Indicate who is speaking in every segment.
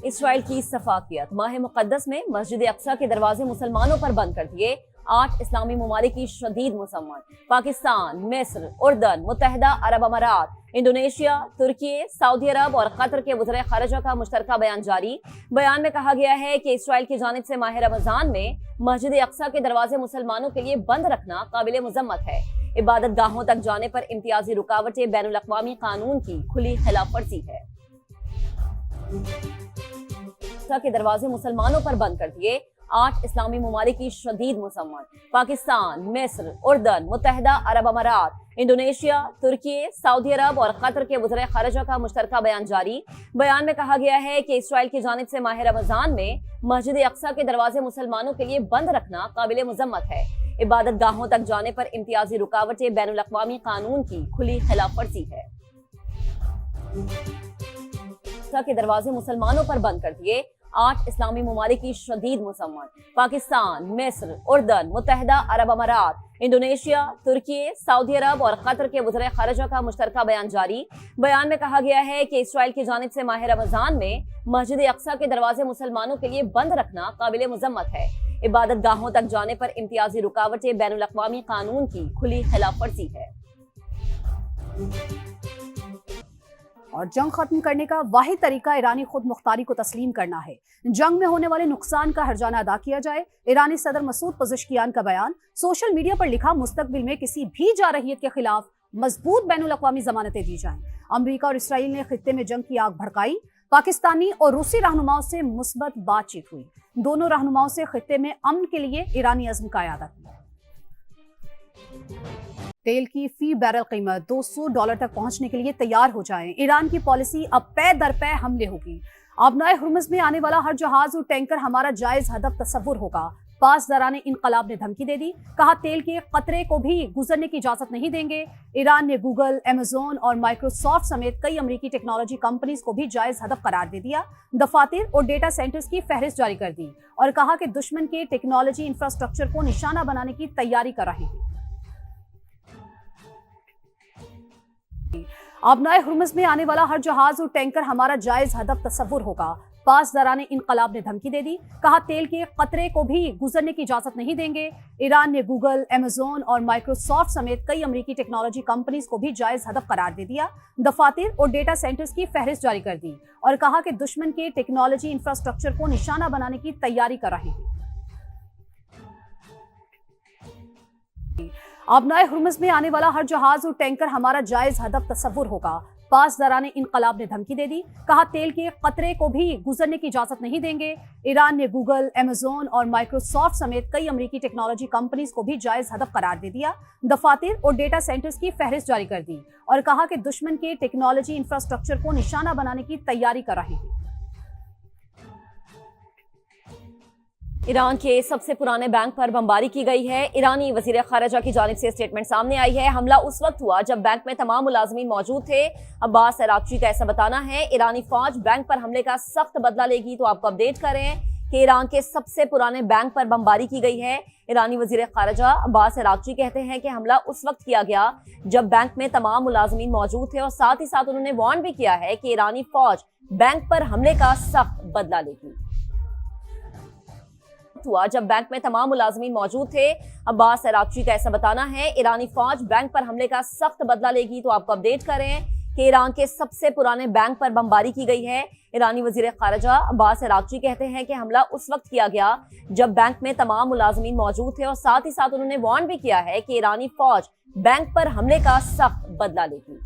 Speaker 1: اسرائیل کی صفاقیت ماہ مقدس میں مسجد اقصی کے دروازے مسلمانوں پر بند کر دیے 8 اسلامی ممالک کی شدید مذمت پاکستان، مصر، اردن، متحدہ عرب امارات، انڈونیشیا، ترکی، سعودی عرب اور قطر کے وزرائے خارجہ کا مشترکہ بیان جاری۔ بیان میں کہا گیا ہے کہ اسرائیل کی جانب سے ماہ رمضان میں مسجد اقصی کے دروازے مسلمانوں کے لیے بند رکھنا قابل مذمت ہے۔ عبادت گاہوں تک جانے پر امتیازی رکاوٹیں بین الاقوامی قانون کی کھلی خلاف ورزی ہے۔ کے دروازے مسلمانوں پر بند کر دیے 8 اسلامی ممالک کی شدید مذمت پاکستان، مصر، اردن، متحدہ عرب امارات، انڈونیشیا، ترکی، سعودی عرب اور قطر کے وزرائے خارجہ کا مشترکہ بیان جاری۔ بیان میں کہا گیا ہے کہ اسرائیل کی جانب سے ماہ رمضان میں مسجد اقصی کے دروازے مسلمانوں کے لیے بند رکھنا قابل مذمت ہے۔ عبادت گاہوں تک جانے پر امتیازی رکاوٹیں بین الاقوامی قانون کی کھلی خلاف ورزی ہے۔ کے دروازے مسلمانوں پر بند کر دیے 8 اسلامی ممالک کی شدید مذمت پاکستان، مصر، اردن، متحدہ عرب امارات، انڈونیشیا، ترکی، سعودی عرب اور قطر کے وزرائے خارجہ کا مشترکہ بیان جاری۔ بیان میں کہا گیا ہے کہ اسرائیل کی جانب سے ماہ رمضان میں مسجد اقصی کے دروازے مسلمانوں کے لیے بند رکھنا قابل مذمت ہے۔ عبادت گاہوں تک جانے پر امتیازی رکاوٹیں بین الاقوامی قانون کی کھلی خلاف ورزی ہے۔
Speaker 2: اور جنگ ختم کرنے کا واحد طریقہ ایرانی خود مختاری کو تسلیم کرنا ہے۔ جنگ میں ہونے والے نقصان کا ہرجانہ ادا کیا جائے۔ ایرانی صدر مسعود پزشکیان کا بیان۔ سوشل میڈیا پر لکھا مستقبل میں کسی بھی جارحیت کے خلاف مضبوط بین الاقوامی ضمانتیں دی جائیں۔ امریکہ اور اسرائیل نے خطے میں جنگ کی آگ بھڑکائی۔ پاکستانی اور روسی رہنماؤں سے مثبت بات چیت ہوئی۔ دونوں رہنماؤں سے خطے میں امن کے لیے ایرانی عزم کا اعادہ کیا۔ تیل کی فی بیرل قیمت $200 تک پہنچنے کے لیے تیار ہو جائیں۔ ایران کی پالیسی اب پے در پے حملے ہوگی۔ آبنائے ہرمز میں آنے والا ہر جہاز اور ٹینکر ہمارا جائز ہدف تصور ہوگا۔ پاسداران انقلاب نے دھمکی دے دی۔ کہا تیل کے قطرے کو بھی گزرنے کی اجازت نہیں دیں گے۔ ایران نے گوگل، ایمیزون اور مائکروسافٹ سمیت کئی امریکی ٹیکنالوجی کمپنیز کو بھی جائز ہدف قرار دے دیا۔ دفاتر اور ڈیٹا سینٹرز کی فہرست جاری کر دی اور کہا کہ دشمن کے ٹیکنالوجی انفراسٹرکچر کو نشانہ بنانے کی تیاری کر رہے ہیں۔ آبنائے ہرمز میں آنے والا ہر جہاز اور ٹینکر ہمارا جائز ہدف تصور ہوگا۔ پاسداران انقلاب نے دھمکی دے دی۔ کہا تیل کے قطرے کو بھی گزرنے کی اجازت نہیں دیں گے۔ ایران نے گوگل، ایمیزون اور مائکروسافٹ سمیت کئی امریکی ٹیکنالوجی کمپنیز کو بھی جائز ہدف قرار دے دیا۔ دفاتر اور ڈیٹا سینٹرز کی فہرست جاری کر دی اور کہا کہ دشمن کے ٹیکنالوجی انفراسٹرکچر کو نشانہ بنانے کی تیاری کر رہے ہیں۔ آبنائے ہرمز میں آنے والا ہر جہاز اور ٹینکر ہمارا جائز ہدف تصور ہوگا۔ پاسداران انقلاب نے دھمکی دے دی۔ کہا تیل کے قطرے کو بھی گزرنے کی اجازت نہیں دیں گے۔ ایران نے گوگل، ایمیزون اور مائکروسافٹ سمیت کئی امریکی ٹیکنالوجی کمپنیز کو بھی جائز ہدف قرار دے دیا۔ دفاتر اور ڈیٹا سینٹرز کی فہرست جاری کر دی اور کہا کہ دشمن کے ٹیکنالوجی انفراسٹرکچر کو نشانہ بنانے کی تیاری کر رہے ہیں۔
Speaker 1: ایران کے سب سے پرانے بینک پر بمباری کی گئی ہے۔ ایرانی وزیر خارجہ کی جانب سے اسٹیٹمنٹ سامنے آئی ہے۔ حملہ اس وقت ہوا جب بینک میں تمام ملازمین موجود تھے۔ عباس عراقچی کا ایسا بتانا ہے۔ ایرانی فوج بینک پر حملے کا سخت بدلہ لے گی۔ تو آپ کو اپڈیٹ کر رہے ہیں کہ ایران کے سب سے پرانے بینک پر بمباری کی گئی ہے۔ ایرانی وزیر خارجہ عباس عراقچی کہتے ہیں کہ حملہ اس وقت کیا گیا جب بینک میں تمام ملازمین موجود تھے اور ساتھ ہی ساتھ انہوں نے وارن بھی کیا ہے کہ ایرانی فوج بینک پر حملے کا سخت بدلہ لے گی۔ ہوا جب بینک میں تمام ملازمین موجود تھے۔ عباس عراقچی کا ایسا بتانا ہے۔ ایرانی فوج بینک پر حملے کا سخت بدلہ لے گی۔ تو آپ کو اپڈیٹ کر رہے ہیں کہ ایران کے سب سے پرانے بینک پر بمباری کی گئی ہے۔ ایرانی وزیر خارجہ عباس عراقچی کہتے ہیں کہ حملہ اس وقت کیا گیا جب بینک میں تمام ملازمین موجود تھے اور ساتھ ہی ساتھ انہوں نے وارن بھی کیا ہے کہ ایرانی فوج بینک پر حملے کا سخت بدلہ لے گی۔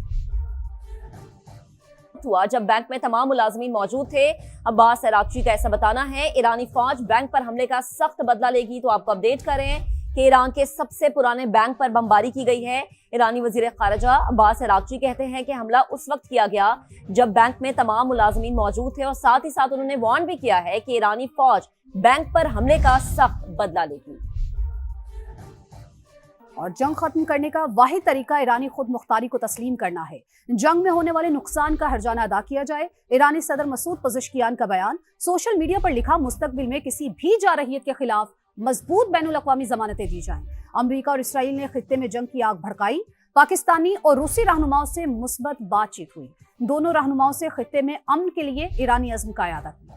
Speaker 1: ہوا جب بینک میں تمام ملازمین موجود تھے۔ عباس عراقچی کا ایسا بتانا ہے۔ ایرانی فوج بینک پر حملے کا سخت بدلہ لے گی۔ تو آپ کو اپڈیٹ کر رہے ہیں کہ ایران کے سب سے پرانے بینک پر بمباری کی گئی ہے۔ ایرانی وزیر خارجہ عباس عراقچی کہتے ہیں کہ حملہ اس وقت کیا گیا جب بینک میں تمام ملازمین موجود تھے اور ساتھ ہی ساتھ انہوں نے وارن بھی کیا ہے کہ ایرانی فوج بینک پر حملے کا سخت بدلہ لے گی۔
Speaker 2: اور جنگ ختم کرنے کا واحد طریقہ ایرانی خود مختاری کو تسلیم کرنا ہے۔ جنگ میں ہونے والے نقصان کا ہرجانہ ادا کیا جائے۔ ایرانی صدر مسعود پزشکیان کا بیان۔ سوشل میڈیا پر لکھا مستقبل میں کسی بھی جارحیت کے خلاف مضبوط بین الاقوامی ضمانتیں دی جائیں۔ امریکہ اور اسرائیل نے خطے میں جنگ کی آگ بھڑکائی۔ پاکستانی اور روسی رہنماؤں سے مثبت بات چیت ہوئی۔ دونوں رہنماؤں سے خطے میں امن کے لیے ایرانی عزم کا اعادہ کیا۔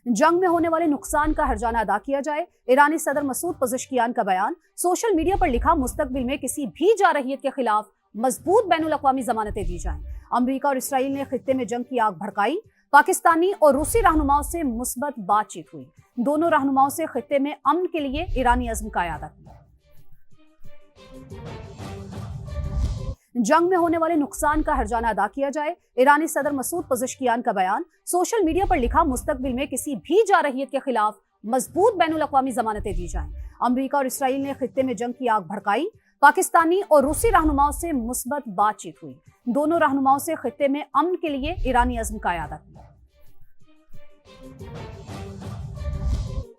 Speaker 2: जंग में होने वाले नुकसान का हर्जाना अदा किया जाए। ईरानी सदर मसूद पज़ेश्कियान का बयान। सोशल मीडिया पर लिखा, मुस्तकबिल में किसी भी जारहियत के खिलाफ मजबूत बैनुल-अक़वामी जमानतें दी जाएं। अमरीका और इसराइल ने खित्ते में जंग की आग भड़काई। पाकिस्तानी और रूसी रहनुमाओं से मुस्बत बातचीत हुई। दोनों रहनुमाओं से खित्ते में अमन के लिए ईरानी अज़्म का इरादा किया। जंग में होने वाले नुकसान का हर्जाना अदा किया जाए। ईरानी सदर मसूद पज़ेश्कियान का बयान। सोशल मीडिया पर लिखा, मुस्तकबिल में किसी भी जारहियत के खिलाफ मजबूत बैनुल-अक़वामी जमानतें दी जाएं। अमरीका और इसराइल ने खित्ते में जंग की आग भड़काई। पाकिस्तानी और रूसी रहनुमाओं से मुस्बत बातचीत हुई। दोनों रहनुमाओं से खित्ते में अमन के लिए ईरानी अज़्म का इरादा किया।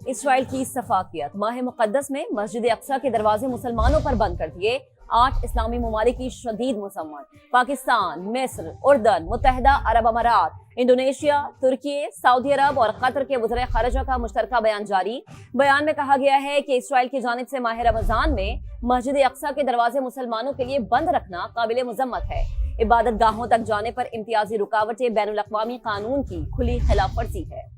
Speaker 1: इसराइल की सफाकियत। माह मुक़द्दस में मस्जिद अक्सा के दरवाजे मुसलमानों पर बंद कर दिए। 8 इस्लामी ममालिक की शदीद मुसम्मत। पाकिस्तान, मिस्र, उर्दन, मुत्तहिदा अरब अमारात, इंडोनेशिया, तुर्की, सऊदी अरब और कतर के वज़ीर ख़ारिजा का मुश्तरका बयान जारी। बयान में कहा गया है कि इसराइल की जानिब से माह रमज़ान में मस्जिद अक्सा के दरवाजे मुसलमानों के लिए बंद रखना काबिल मज़म्मत है। इबादत गाहों तक जाने पर इम्तियाजी रुकावटें बैनुल-अक़वामी कानून की खुली खिलाफ वर्जी है।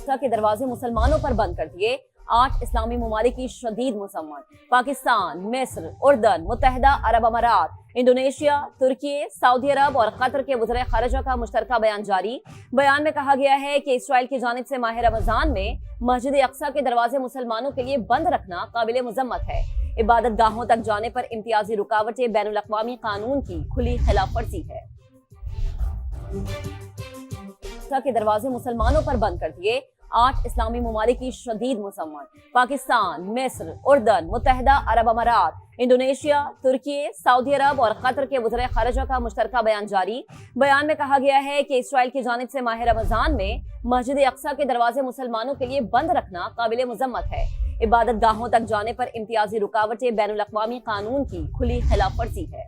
Speaker 1: के दरवाजे मुसलमानों पर बंद कर दिए। 8 इस्लामी ममालिक की शदीद मुसम्मत। पाकिस्तान, मिस्र, उर्दन, मुत्तहिदा अरब अमारात, इंडोनेशिया, तुर्की, सऊदी अरब और कतर के वज़ीर ख़ारिजा का मुश्तरका बयान जारी। बयान में कहा गया है कि इसराइल की जानिब से माह रमज़ान में मस्जिद अक्सा के दरवाजे मुसलमानों के लिए बंद रखना काबिल मज़म्मत है। इबादत गाहों तक जाने पर इम्तियाजी रुकावटें बैनुल-अक़वामी कानून की खुली खिलाफ वर्जी है। के दरवाजे मुसलमानों पर बंद कर दिए। 8 इस्लामी ममालिक की शदीद मुसम्मत। पाकिस्तान, मिस्र, उर्दन, मुत्तहिदा अरब अमारात, इंडोनेशिया, तुर्की, सऊदी अरब और कतर के वज़ीर ख़ारिजा का मुश्तरका बयान जारी। बयान में कहा गया है कि इसराइल की जानिब से माह रमज़ान में मस्जिद अक्सा के दरवाजे मुसलमानों के लिए बंद रखना काबिल मज़म्मत है। इबादत गाहों तक जाने पर इम्तियाजी रुकावटें बैनुल-अक़वामी कानून की खुली खिलाफ वर्जी है।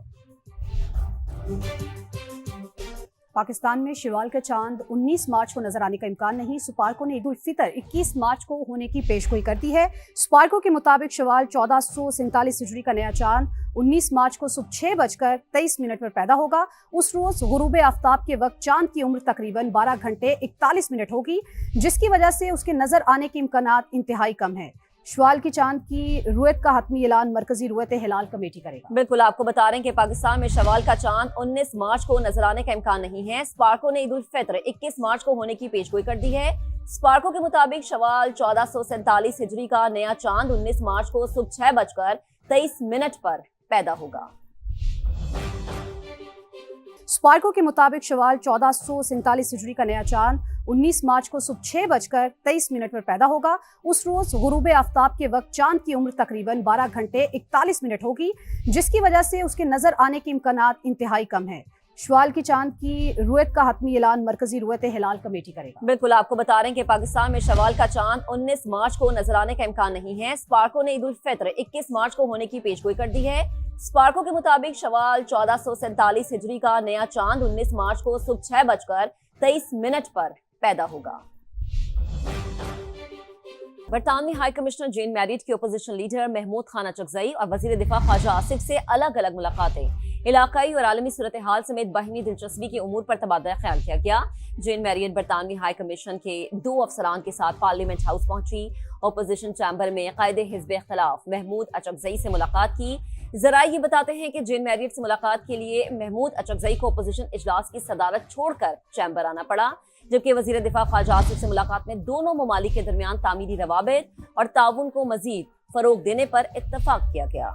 Speaker 2: पाकिस्तान में शवाल का चांद 19 मार्च को नजर आने का इम्कान नहीं। सुपारको ने ईद उल फितर 21 मार्च को होने की पेशगोई कर दी है। सुपारको के मुताबिक शवाल 1447 हिजरी का नया चांद 19 मार्च को सुबह 6:23 पर पैदा होगा। उस रोज गुरूब आफ्ताब के वक्त चांद की उम्र तकरीबन 12 घंटे 41 मिनट होगी, जिसकी वजह से उसके नजर आने के इम्कानात इंतहाई कम है। शवाल की चांद की रुयत का हतमी ऐलान मरकजी रुयत हिलाल कमेटी करेगा।
Speaker 1: बिल्कुल, आपको बता रहे हैं कि पाकिस्तान में शवाल का चांद 19 मार्च को नजर आने का इम्कान नहीं है। स्पार्को ने ईद उल फितर 21 मार्च को होने की पेशगोई कर दी है। स्पार्को के मुताबिक शवाल 1447 हिजरी का नया चांद 19 मार्च को सुबह 6:23 पर पैदा होगा।
Speaker 2: स्पार्को के मुताबिक शवाल 1447 हिजरी का नया चांद 19 मार्च को सुबह 6:23 पर पैदा होगा। उस रोज गुरूब आफ्ताब के वक्त चांद की उम्र तकरीबन 12 घंटे 41 मिनट होगी, जिसकी वजह से उसके नजर आने के इम्कानात इंतहाई कम है। शवाल की चांद की रुयत का हतमी ऐलान मरकजी रुयत हिलाल कमेटी करेगा।
Speaker 1: बिल्कुल, आपको बता रहे हैं कि पाकिस्तान में शवाल का चांद 19 मार्च को नजर आने का इम्कान नहीं है। स्पार्को ने ईद उल फितर 21 मार्च को होने की पेशगोई कर दी है। स्पार्को के मुताबिक शवाल 1447 हिजरी का नया चांद 19 मार्च को सुबह 6:23 पर पैदा होगा। बरतानवी हाई कमिश्नर जेन मैरिट के अपोजिशन लीडर महमूद खान अचकजई और वजीर दिफा ख्वाजा आसिफ से अलग अलग मुलाकातें। इलाकाई और आलमी सूरत हाल समेत बाहिमी दिलचस्पी की उमूर पर तबादला ख्याल किया गया। जेन मैरियट बरतानवी हाई कमीशन के 2 अफसरान के साथ पार्लियामेंट हाउस पहुंची। अपोजिशन चैम्बर में कायदे हिज़्ब इख्तिलाफ महमूद अचकजई से मुलाकात की। जराये ये बताते हैं कि जेन मैरियट से मुलाकात के लिए महमूद अचकजई को अपोजिशन इजलास की सदारत छोड़कर चैम्बर आना पड़ा, जबकि वजीर दिफा ख्वाजा आसिफ से मुलाकात में दोनों ममालिक के दरमियान तामीरी रवाबित और ताउन को मजीद फरोग देने पर इत्तफाक किया गया।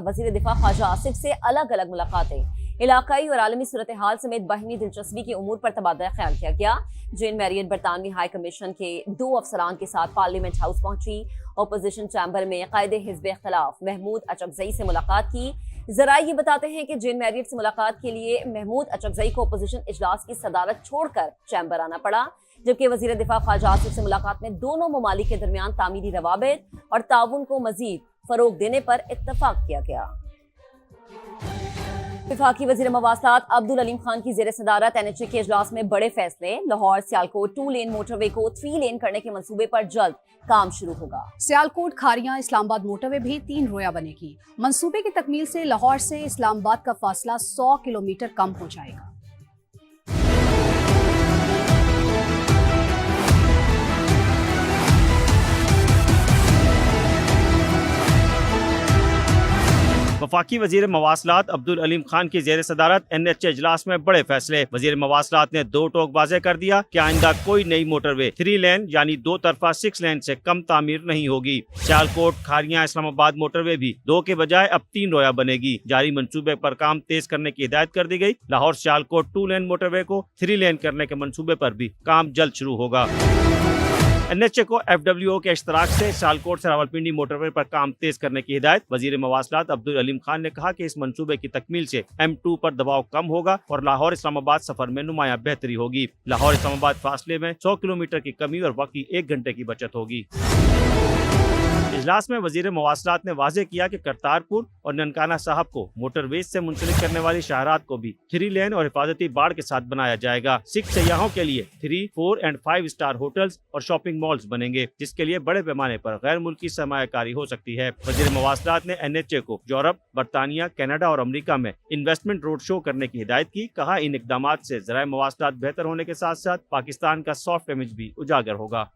Speaker 1: वजीर दिफा ख्वाजा आसिफ से अलग अलग मुलाकातें। इलाकाई और आलमी सूरत हाल समेत बाहिमी दिलचस्पी की उमूर पर तबादला ख्याल किया गया। जेन मैरियट बरतानवी हाई कमीशन के 2 अफसरान के साथ पार्लियामेंट हाउस पहुंची। अपोजिशन चैम्बर में कायदे हिज़्ब इख्तिलाफ महमूद अचकजई से मुलाकात की। जराये ये बताते हैं कि जेन मैरियट से मुलाकात के लिए महमूद अचकजई को अपोजिशन इजलास की सदारत छोड़कर चैम्बर आना पड़ा, जबकि वजीर दिफा ख्वाजा आसिफ से मुलाकात में दोनों ममालिक के दरमियान तामीरी रवाबित और ताउन को मजीद फरोग देने पर इत्तफाक किया गया। वफाकी वजीर मवासलात अब्दुल अलीम खान की जेर सदारत NHA के इजलास में बड़े फैसले। लाहौर सियालकोट 2 लेन मोटरवे को 3 लेन करने के मंसूबे पर जल्द काम शुरू होगा।
Speaker 2: सियालकोट खारियां इस्लामाबाद मोटरवे भी 3 रोया बनेगी। मंसूबे की तकमील से लाहौर से इस्लामाबाद का फासला 100 किलोमीटर कम हो जाएगा।
Speaker 3: वफाकी वजीर मवासलात अब्दुल अलीम खान की जेर सदारत NHA इजलास में बड़े फैसले। वजीर मवासलात ने 2 टोक वाज़ेह कर दिया कि आइंदा कोई नई मोटरवे 3 लेन यानी 2 तरफा 6 लेन से कम तामीर नहीं होगी। सियालकोट खारियां इस्लामाबाद मोटरवे भी 2 के बजाय अब 3 रोया बनेगी। जारी मंसूबे पर काम तेज करने की हिदायत कर दी गई। लाहौर सियालकोट 2 लेन मोटरवे को 3 लेन करने के मंसूबे पर भी काम जल्द शुरू होगा। NHA को FWO के इश्तराक से सियालकोट से रावलपिंडी मोटरवे पर काम तेज करने की हिदायत। वजीर मवासलात अब्दुल अलीम खान ने कहा कि इस मंसूबे की तकमील से M2 पर दबाव कम होगा और लाहौर इस्लामाबाद सफर में नुमाया बेहतरी होगी। लाहौर इस्लामाबाद फासले में 100 किलोमीटर की कमी और बाकी 1 घंटे की बचत होगी। इजलास में वजीर मवासलात ने वाज़ेह किया कि करतारपुर और ननकाना साहब को मोटरवेज से मुंसलिक करने वाली शाहरात को भी 3 लेन और हिफाजती बाड़ के साथ बनाया जाएगा। सिख सयाहों के लिए 3, 4 और 5 स्टार होटल्स और शॉपिंग मॉल्स बनेंगे, जिसके लिए बड़े पैमाने पर गैर मुल्की सरमायाकारी हो सकती है। वजीर मवासलात ने NHA को यूरोप, बरतानिया, कनाडा और अमरीका में इन्वेस्टमेंट रोड शो करने की हिदायत की। कहा, इन इकदामात से ज़राए मवासलात बेहतर होने के साथ साथ पाकिस्तान का सॉफ्ट इमेज भी उजागर होगा।